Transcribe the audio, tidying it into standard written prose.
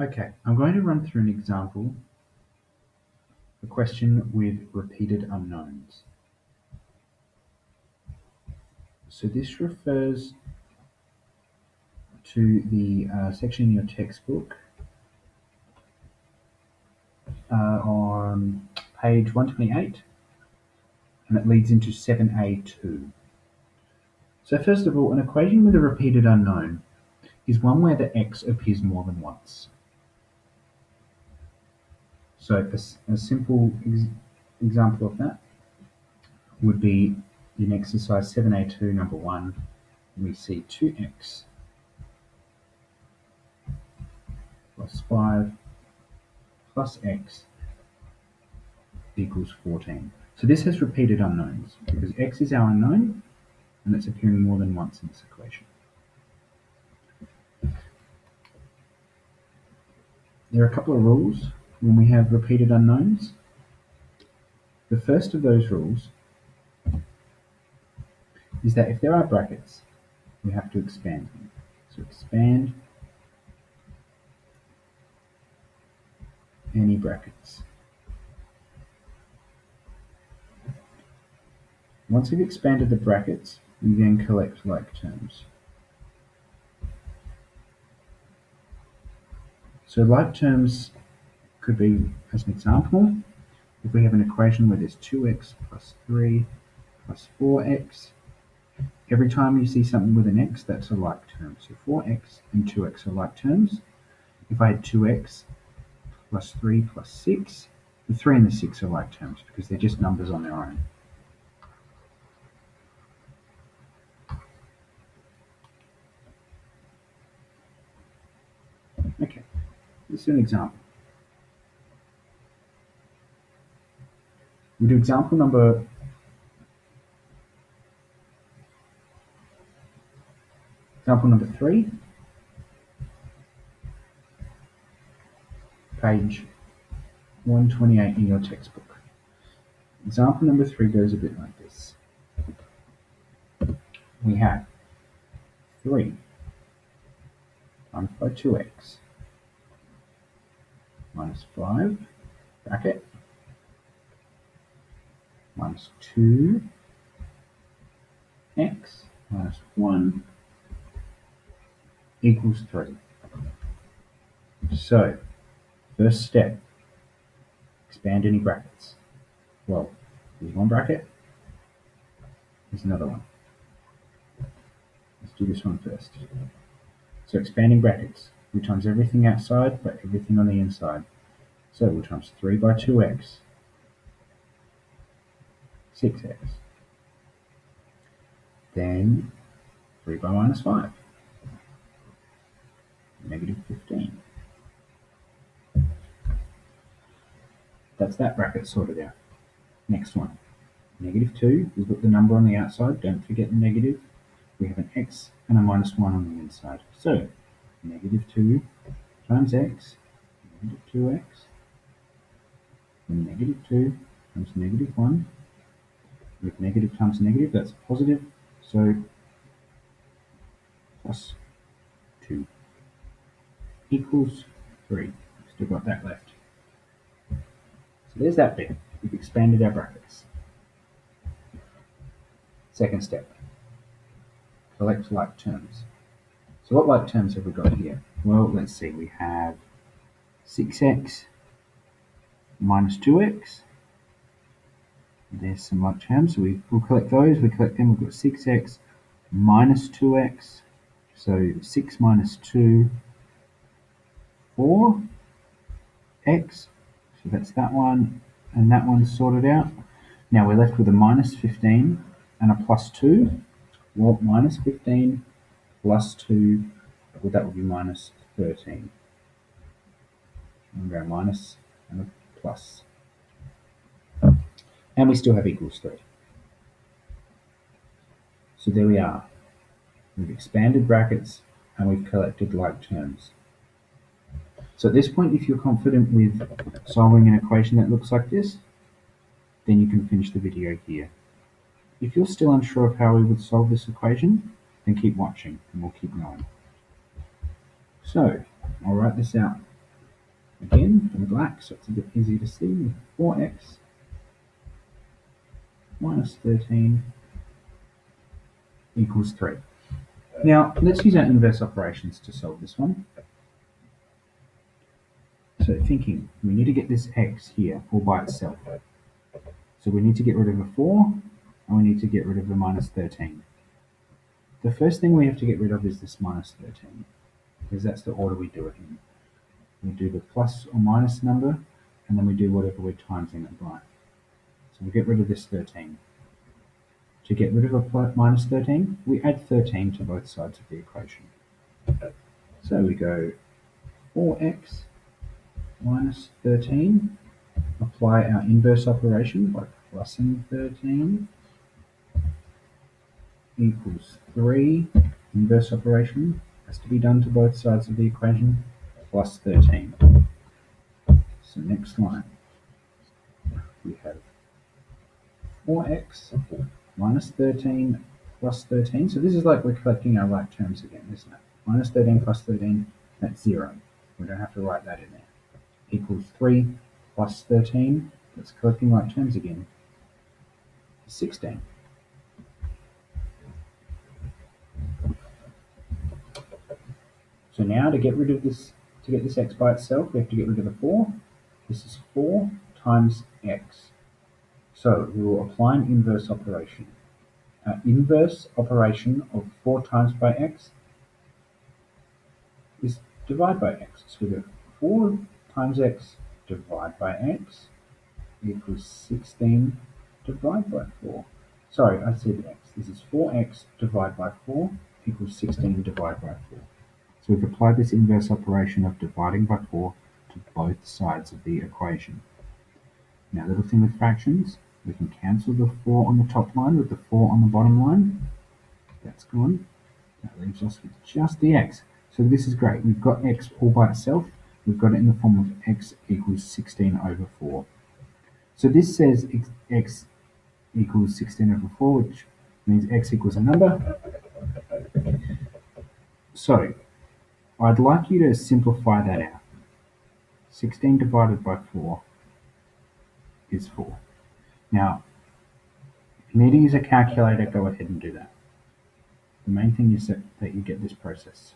Okay, I'm going to run through an example, a question with repeated unknowns. So this refers to the section in your textbook on page 128, and it leads into 7a2. So first of all, an equation with a repeated unknown is one where the x appears more than once. So a simple example of that would be in exercise 7a2 number 1, we see 2x plus 5 plus x equals 14. So this has repeated unknowns because x is our unknown and it's appearing more than once in this equation. There are a couple of rules when we have repeated unknowns. The first of those rules is that if there are brackets, we have to expand them. So expand any brackets. Once we've expanded the brackets, we then collect like terms. So like terms could be, as an example, if we have an equation where there's 2x plus 3 plus 4x, every time you see something with an x, that's a like term. So 4x and 2x are like terms. If I had 2x plus 3 plus 6, the 3 and the 6 are like terms because they're just numbers on their own. Okay, this is an example. We do example number Example number 3, page 128 in your textbook. Example number 3 goes a bit like this. We have 3 times by 2x minus 5, bracket, minus 2x minus 1 equals 3. So, first step, expand any brackets. Well, here's one bracket, here's another one. Let's do this one first. So expanding brackets, we times everything outside by everything on the inside. So we'll times 3 by 2x, 6x. Then 3 by minus 5, negative 15. That's that bracket sorted out. Next one, negative 2, we've got the number on the outside, don't forget the negative. We have an x and a minus 1 on the inside. So negative 2 times x, negative 2x, and negative 2 times negative 1. With negative times negative, that's positive, so plus 2 equals 3. Still got that left. So there's that bit. We've expanded our brackets. Second step, collect like terms. So what like terms have we got here? Well, let's see. We have 6x minus 2x. There's some like terms, so we'll collect those. We collect them. We've got 6x minus 2x. So 6 minus 2, 4x. So that's that one, and that one's sorted out. Now we're left with a minus 15 and a plus 2. Well, minus 15 plus 2, well, that would be minus 13. And we're a minus and a plus. And we still have equals 3. So there we are. We've expanded brackets and we've collected like terms. So at this point, if you're confident with solving an equation that looks like this, then you can finish the video here. If you're still unsure of how we would solve this equation, then keep watching and we'll keep going. So I'll write this out again in black, so it's a bit easier to see. 4x minus 13 equals 3. Now, let's use our inverse operations to solve this one. So thinking, we need to get this x here all by itself. So we need to get rid of the 4, and we need to get rid of the minus 13. The first thing we have to get rid of is this minus 13, because that's the order we do it in. We do the plus or minus number, and then we do whatever we're timesing it by. So we get rid of this 13. To get rid of a minus 13, we add 13 to both sides of the equation. So we go 4x minus 13, apply our inverse operation by plusing 13, equals 3. Inverse operation has to be done to both sides of the equation, plus 13. So next line, we have 4x minus 13 plus 13. So this is like we're collecting our right terms again, isn't it? Minus 13 plus 13, that's 0. We don't have to write that in there. Equals 3 plus 13, that's collecting right terms again, 16. So now to get rid of this, to get this x by itself, we have to get rid of the 4. This is 4 times x. So we will apply an inverse operation. Our inverse operation of 4 times by x is divide by x. So we go 4 times x divide by x equals 16 divide by 4. Sorry, I said x. This is 4x divided by 4 equals 16 divided by 4. So we've applied this inverse operation of dividing by 4 to both sides of the equation. Now, the little thing with fractions, we can cancel the 4 on the top line with the 4 on the bottom line. That's gone. That leaves us with just the x. So this is great. We've got x all by itself. We've got it in the form of x equals 16 over 4. So this says x equals 16 over 4, which means x equals a number. So I'd like you to simplify that out. 16 divided by 4 is 4. Now, if you need to use a calculator, go ahead and do that. The main thing is that you get this process.